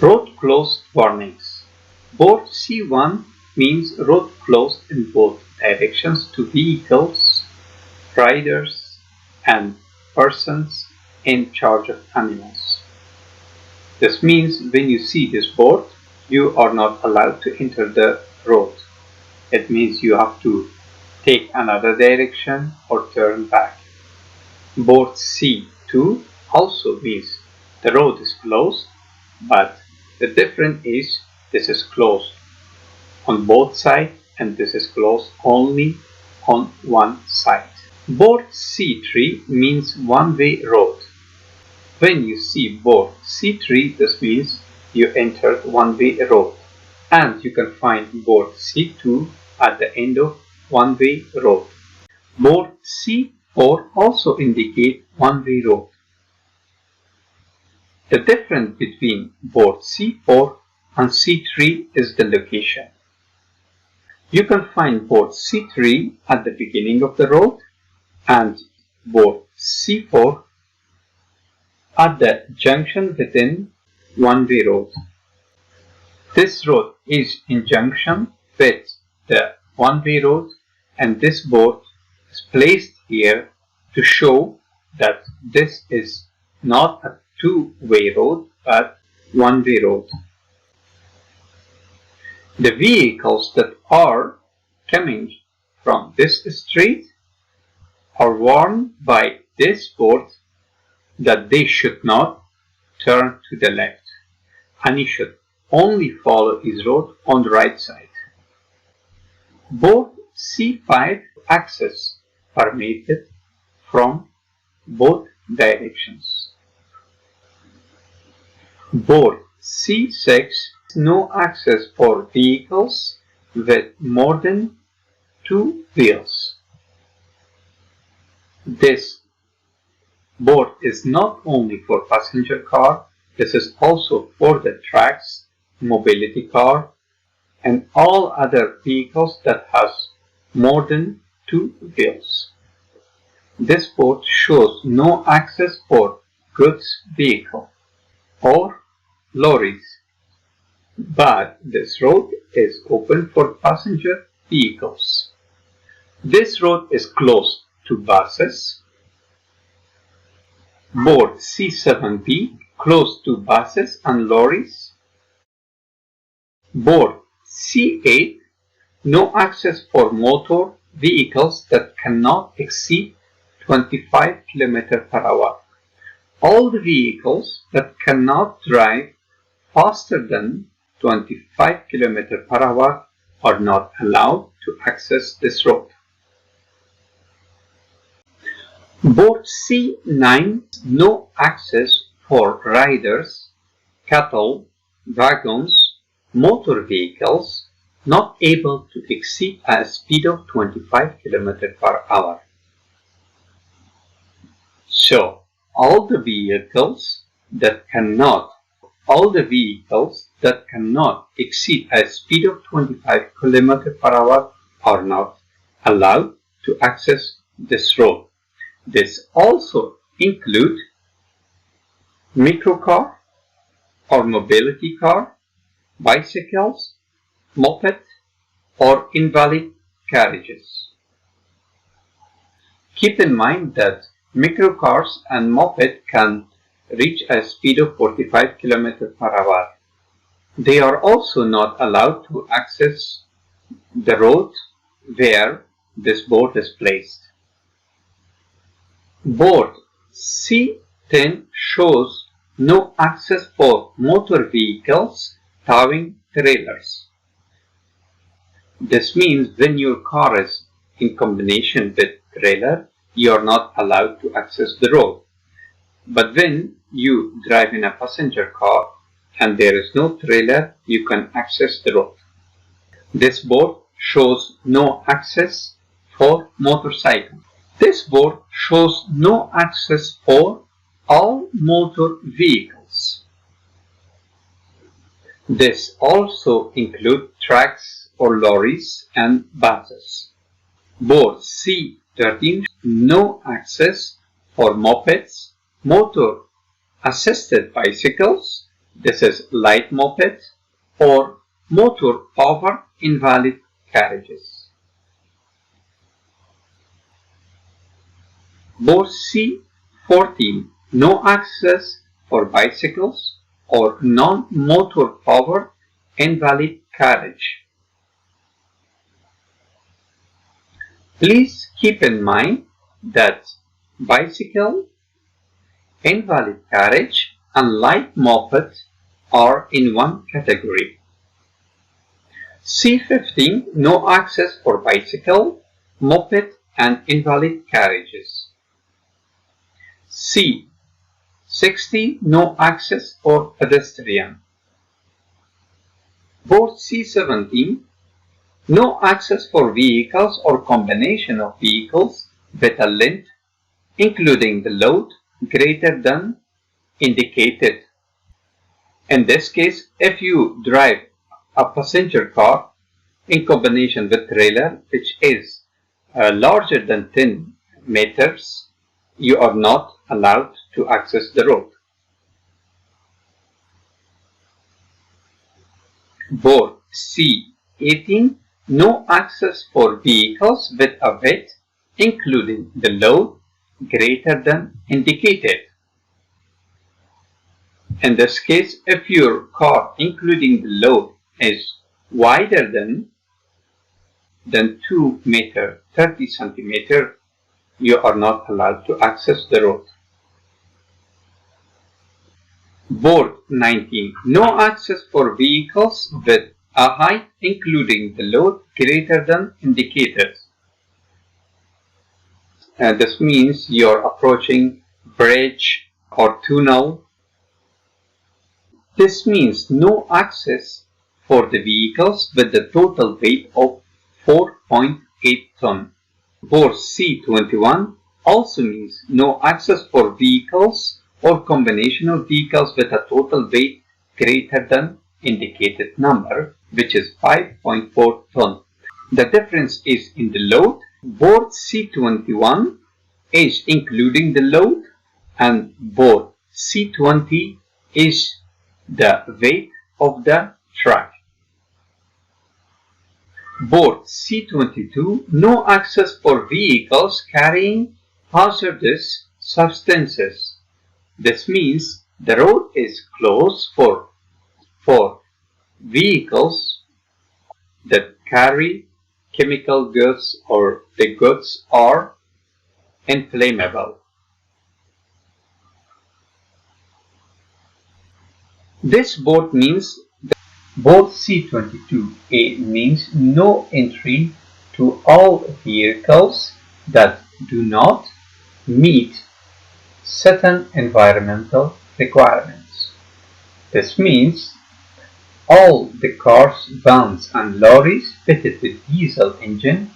Road closed warnings. Board C1 means road closed in both directions to vehicles, riders, and persons in charge of animals. This means when you see this board, you are not allowed to enter the road. It means you have to take another direction or turn back. Board C2 also means the road is closed, but the difference is this is closed on both sides and this is closed only on one side. Board C3 means one-way road. When you see board C3, this means you entered one-way road, and you can find board C2 at the end of one-way road. Board C4 also indicate one-way road. The difference between board C4 and C3 is the location. You can find board C3 at the beginning of the road and board C4 at the junction within one-way road. This road is in junction with the one-way road, and this board is placed here to show that this is not a two-way road but one-way road. The vehicles that are coming from this street are warned by this board that they should not turn to the left, and you should only follow his road on the right side. Board C5 access permitted from both directions. Board C6 no access for vehicles with more than two wheels. This board is not only for passenger car, this is also for the tracks, mobility car, and all other vehicles that has more than two wheels. This board shows no access for goods vehicle or lorries, but this road is open for passenger vehicles. This road is closed to buses. Board C7B closed to buses and lorries. Board C8 no access for motor vehicles that cannot exceed 25 km/h. All the vehicles that cannot drive faster than 25 km/h are not allowed to access this road. Board C9 no access for riders, cattle, wagons, motor vehicles not able to exceed a speed of 25 km/h. So all the vehicles that cannot exceed a speed of 25 km/h are not allowed to access this road. This also includes microcar or mobility car, bicycles, moped, or invalid carriages. Keep in mind that microcars and moped can reach a speed of 45 km/h. They are also not allowed to access the road where this board is placed. Board C10 shows no access for motor vehicles towing trailers. This means when your car is in combination with trailer, you are not allowed to access the road. But when you drive in a passenger car and there is no trailer, you can access the road. This board shows no access for motorcycles. This board shows no access for all motor vehicles. This also includes trucks or lorries and buses. Board C13 no access for mopeds, motor assisted bicycles, This is light moped or motor power invalid carriages. Board C14, no access for bicycles or non-motor powered invalid carriage. Please keep in mind that bicycle, invalid carriage and light moped are in one category. C15, no access for bicycle, moped and invalid carriages. C16, no access for pedestrian. Board C17, no access for vehicles or combination of vehicles with a length including the load greater than indicated. In this case, if you drive a passenger car in combination with trailer which is larger than 10 meters, you are not allowed to access the road. Board C18, no access for vehicles with a weight including the load greater than indicated. In this case, if your car including the load is wider than 2 meter 30 centimeter, you are not allowed to access the road. Board 19, no access for vehicles with a height including the load greater than indicated. This means you are approaching bridge or tunnel. This means no access for the vehicles with the total weight of 4.8 ton. Board C21 also means no access for vehicles or combination of vehicles with a total weight greater than indicated number, which is 5.4 ton. The difference is in the load. Board C21 is including the load and board C20 is the weight of the truck. Board C22, no access for vehicles carrying hazardous substances. This means the road is closed for vehicles that carry chemical goods or the goods are inflammable. This board means that board C22A means no entry to all vehicles that do not meet certain environmental requirements. This means all the cars, vans and lorries fitted with diesel engine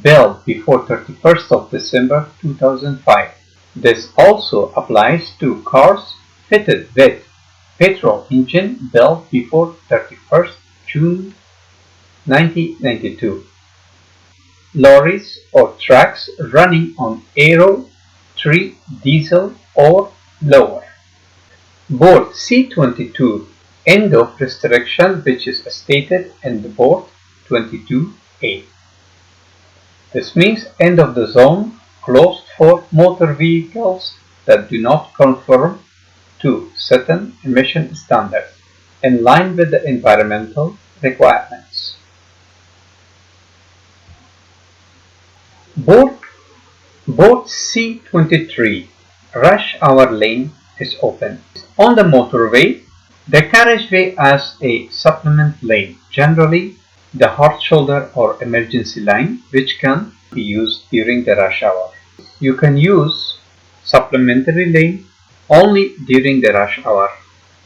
built before 31st of December 2005. This also applies to cars fitted with petrol engine built before 31st June 1992. Lorries or trucks running on Aero 3 diesel or lower. Board C22, end of restriction, which is stated in the board 22A. This means end of the zone closed for motor vehicles that do not conform to certain emission standards in line with the environmental requirements. Board C23, rush hour lane is open. On the motorway, the carriageway as a supplement lane, generally the hard shoulder or emergency line, which can be used during the rush hour. You can use supplementary lane only during the rush hour.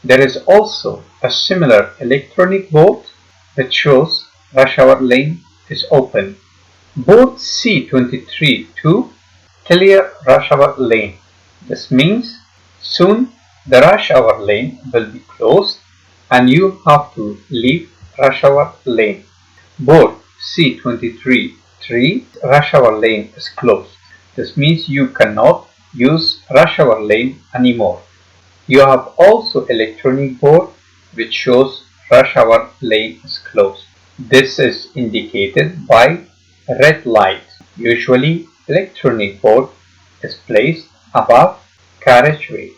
There is also a similar electronic board that shows rush hour lane is open. Board C23-2, clear rush hour lane. This means soon the rush hour lane will be closed and you have to leave rush hour lane. Board C23-3, rush hour lane is closed. This means you cannot use rush hour lane anymore. You have also electronic board which shows rush hour lane is closed. This is indicated by red light. Usually electronic board is placed above carriageway.